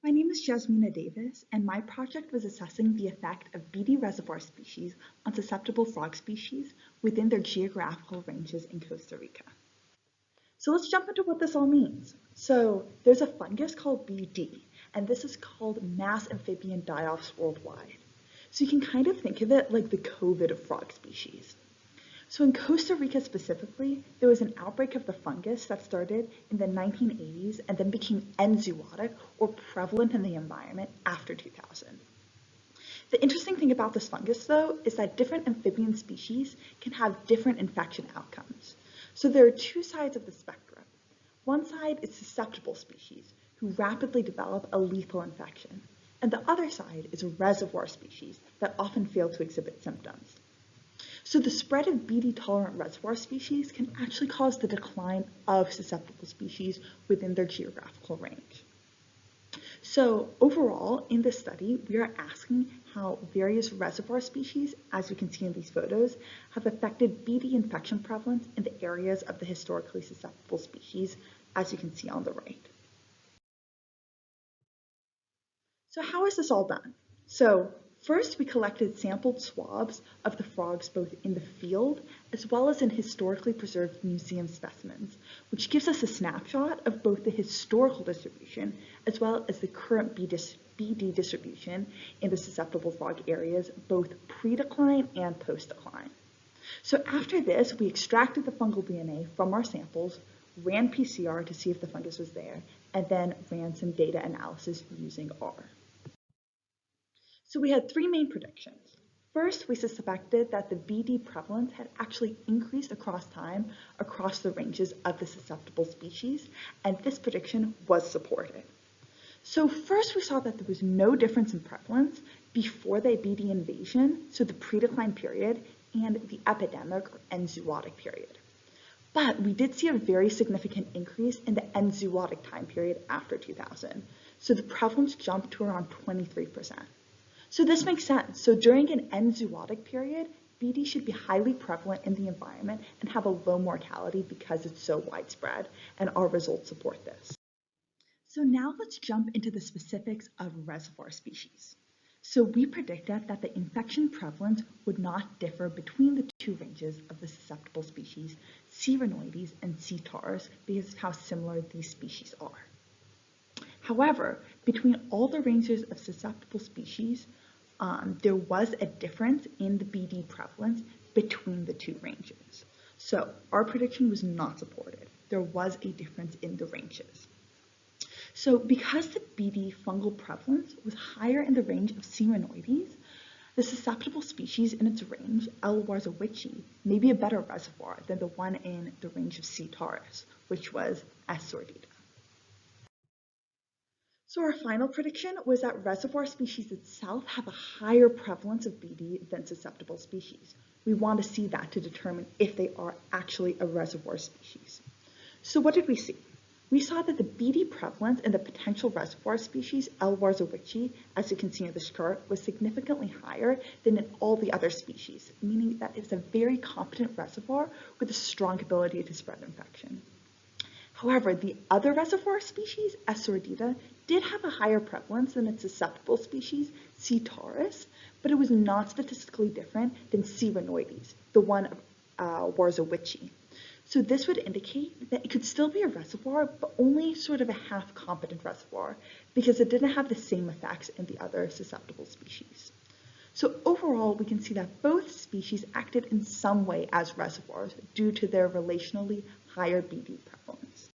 My name is Jasmina Davis, and my project was assessing the effect of beady reservoir species on susceptible frog species within their geographical ranges in Costa Rica. So let's jump into what this all means. So there's a fungus called BD, and this is called mass amphibian die-offs worldwide. So you can kind of think of it like the COVID of frog species. So in Costa Rica specifically, there was an outbreak of the fungus that started in the 1980s and then became enzootic or prevalent in the environment after 2000. The interesting thing about this fungus, though, is that different amphibian species can have different infection outcomes. So there are two sides of the spectrum. One side is susceptible species who rapidly develop a lethal infection, and the other side is reservoir species that often fail to exhibit symptoms. So the spread of BD-tolerant reservoir species can actually cause the decline of susceptible species within their geographical range. So overall, in this study, we are asking how various reservoir species, as you can see in these photos, have affected BD infection prevalence in the areas of the historically susceptible species, as you can see on the right. So how is this all done? So first, we collected sampled swabs of the frogs both in the field as well as in historically preserved museum specimens, which gives us a snapshot of both the historical distribution as well as the current BD distribution in the susceptible frog areas, both pre-decline and post-decline. So after this, we extracted the fungal DNA from our samples, ran PCR to see if the fungus was there, and then ran some data analysis using R. So we had three main predictions. First, we suspected that the BD prevalence had actually increased across time across the ranges of the susceptible species, and this prediction was supported. So first, we saw that there was no difference in prevalence before the BD invasion, so the pre-decline period, and the epidemic or enzootic period. But we did see a very significant increase in the enzootic time period after 2000, so the prevalence jumped to around 23%. So this makes sense. So during an enzootic period, BD should be highly prevalent in the environment and have a low mortality because it's so widespread, and our results support this. So now let's jump into the specifics of reservoir species. So we predicted that the infection prevalence would not differ between the two ranges of the susceptible species, C. rhinoides and C. taurus, because of how similar these species are. However, between all the ranges of susceptible species, there was a difference in the BD prevalence between the two ranges. So our prediction was not supported. There was a difference in the ranges. So because the BD fungal prevalence was higher in the range of C. rhinoides, the susceptible species in its range, L. warzowichi, may be a better reservoir than the one in the range of C. taurus, which was S. sordida. So our final prediction was that reservoir species itself have a higher prevalence of BD than susceptible species. We want to see that to determine if they are actually a reservoir species. So what did we see? We saw that the BD prevalence in the potential reservoir species L. warzowichi, as you can see in this chart, was significantly higher than in all the other species, meaning that it's a very competent reservoir with a strong ability to spread infection. However, the other reservoir species, S. sordida, did have a higher prevalence than its susceptible species, C. taurus, but it was not statistically different than C. rhinoides, the one of warzowichi. So this would indicate that it could still be a reservoir, but only sort of a half-competent reservoir, because it didn't have the same effects in the other susceptible species. So overall, we can see that both species acted in some way as reservoirs due to their relationally higher BD prevalence.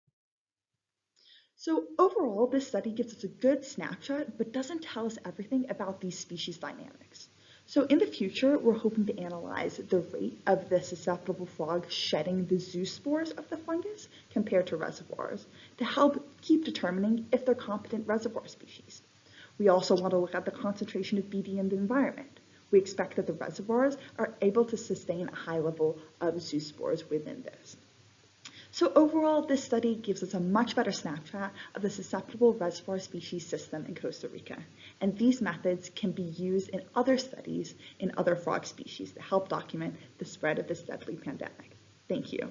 So overall, this study gives us a good snapshot, but doesn't tell us everything about these species dynamics. So in the future, we're hoping to analyze the rate of the susceptible frog shedding the zoospores of the fungus compared to reservoirs to help keep determining if they're competent reservoir species. We also want to look at the concentration of BD in the environment. We expect that the reservoirs are able to sustain a high level of zoospores within this. So overall, this study gives us a much better snapshot of the susceptible reservoir species system in Costa Rica, and these methods can be used in other studies in other frog species to help document the spread of this deadly pandemic. Thank you.